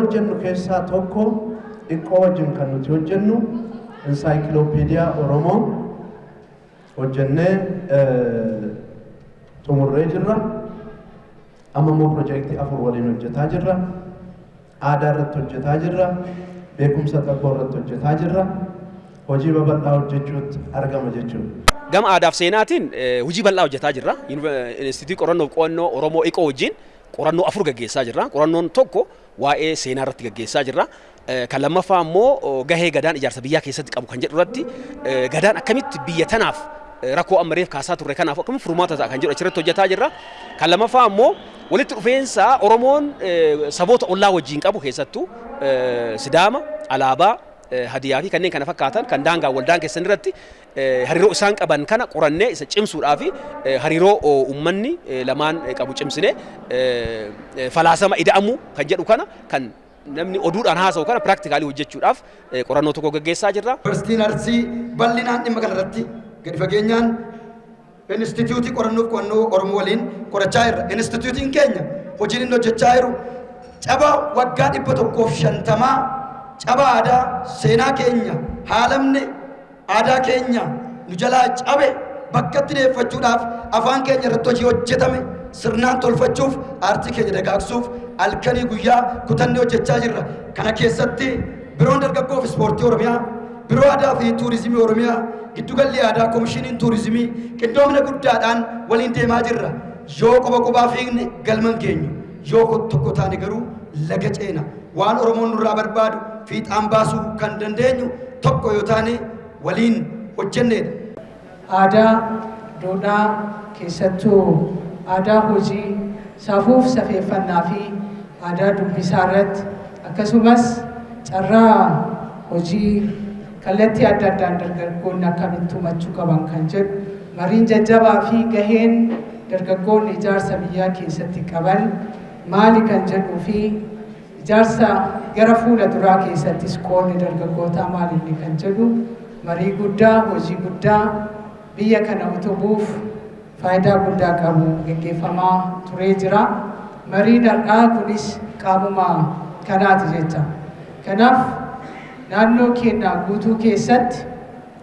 hojjennu keessaa tokko xiqqoo wajjin kan nuti hojjennu ensaayikiloopeediyaa Oromoo hojjennee xumurree jirra. Amma immoo piroojeektii 4 waliin hojjetaa jirra. Aadaa irratti hojjetaa jirra. Beekumsa xabboo irratti hojjetaa jirra. Hojii babal'aa hojjechuutti argama jechuudha. Gama aadaaf seenaatiin hojii bal'aa hojjetaa jirra. Instituutii qorannoo qo'annoo Oromoo Iqoo wajjin qorannoo 4 gaggeessaa jirra. Qorannoon tokko waa'ee seenaa irratti gaggeessaa jirra. Kan lammaffaa immoo gahee gadaan ijaarsa biyyaa keessatti qabu kan jedhu irratti gadaan akkamitti biyya tanaaf rakkoo ammareef kaasaa turre kanaaf akkamitti furmaata ta'a kan jedhu achirratti hojjetaa jirra. Kan lammaffaa immoo walitti dhufeensa Oromoon saboota ollaa wajjin qabu keessattuu Sidaama, Alaabaa, Hadiyaa fi kanneen kana fakkaatan kan daangaa waldaan keessan irratti hariiroo isaan qaban kana qorannee isa cimsuudhaa fi hariiroo uummanni lamaan qabu cimsinee falaasama ida'amuu kan jedhu kana kan namni oduudhaan haasa'u kana piraaktikaali hojjechuudhaaf qorannoo tokko gaggeessaa jirra. Yuunivarsiitiin Arsii bal'inaan dhimma kanarratti gadi fageenyaan instituutii qorannoof qo'annoo Oromoo waliin qorachaa jirra. Instituutiin keenya hojiin inni hojjechaa jiru caba waggaa 150 caba aadaa seenaa keenya haalamne aadaa keenya nu jalaa cabe bakkatti deeffachuudhaaf afaan keenya irratti hojii hojjetame sirnaan tolfachuuf aartii keenya dagaagsuuf halkanii guyyaa kutannee hojjechaa jirra. Kana keessatti biroon dargaggoo fi ispoortii Oromiyaa, biroo aadaa fi tuurizimii Oromiyaa, giddugalli aadaa koomishiniin tuurizimii qindoomina guddaadhaan waliin deemaa jirra. Yoo qoba fiigne galman keenya, yoo tokko taane garuu laga ceena. Waan Oromoon nurraa barbaadu fiixaan baasuu kan dandeenyu tokko yoo taane waliin hojjenneedha. Aadaa duudhaa keessattuu aadaa hojii safuuf safeeffannaa fi aadaa dubbisaa irratti akkasumas carraa hojii kallattii adda addaan dargaggoonni akkamitti hubachuu qaban kan jedhu mariin jajjabaa fi gaheen dargaggoonni ijaarsa biyyaa keessatti qaban maali kan jedhuu fi ijaarsa gara fuula duraa keessattis qoodni dargaggootaa maalinni kan jedhu marii guddaa hojii guddaa biyya kana utubuuf faayidaa guddaa qabu gaggeeffamaa turee jira. Mariin har'aa kunis qaamuma kanaati jecha. Kanaaf naannoo keenya guutuu keessatti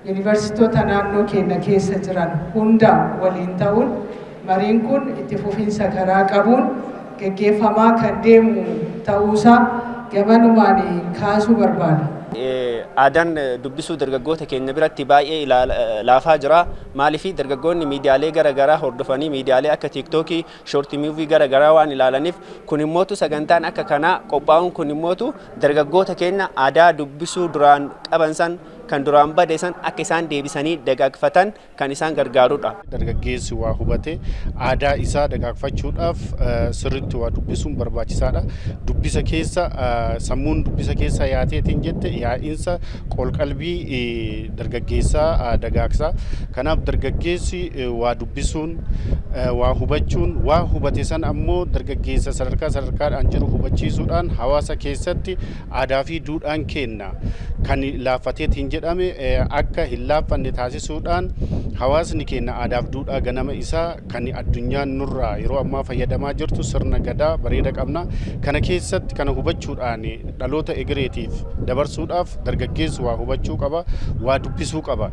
yuunivarsiitota naannoo keenya keessa jiran hunda waliin ta'uun mariin kun itti fufiinsa karaa qabuun gaggeeffamaa kan deemu ta'uusaa gamanumaan kaasuu barbaada. Aadaan dubbisuu dargaggoota keenya biratti baay'ee laafaa jira. Maaliif dargaggoonni miidiyaalee garaagaraa hordofanii miidiyaalee akka TikTokii, short movie garaagaraa waan ilaalaniif kun immootu sagantaan akka kanaa qophaa'uun kun immootu dargaggoota keenya aadaa dubbisuu duraan qaban san kan duraan bade san akka isaan deebisanii dagaagfatan kan isaan gargaarudha. Dargaggeessi waa hubate aadaa isaa dagaagfachuudhaaf sirriitti waa dubbisuun barbaachisaadha. Dubbisa keessa sammuun dubbisa keessa yaateetiin jette yaa'insa qalbii dargaggeessaa dagaagsa. Kanaaf dargaggeessi waa dubbisuun waa hubachuun waa hubate san ammoo dargaggeessa sadarkaadhaan jiru hubachiisuudhaan hawaasa keessatti aadaa fi duudhaan kenna kan laaffateetiin jedhame akka hin laaffanne taasisuudhaan hawaasni keenya aadaaf duudhaa ganama isaa kan addunyaan nurraa yeroo ammaa fayyadamaa jirtu sirna gadaa bareeda qabna. Kana keessatti kana hubachuudhaan dhaloota egereetiif dabarsuudhaaf dargaggeessi waa hubachuu qaba, waa dubbisuu qaba.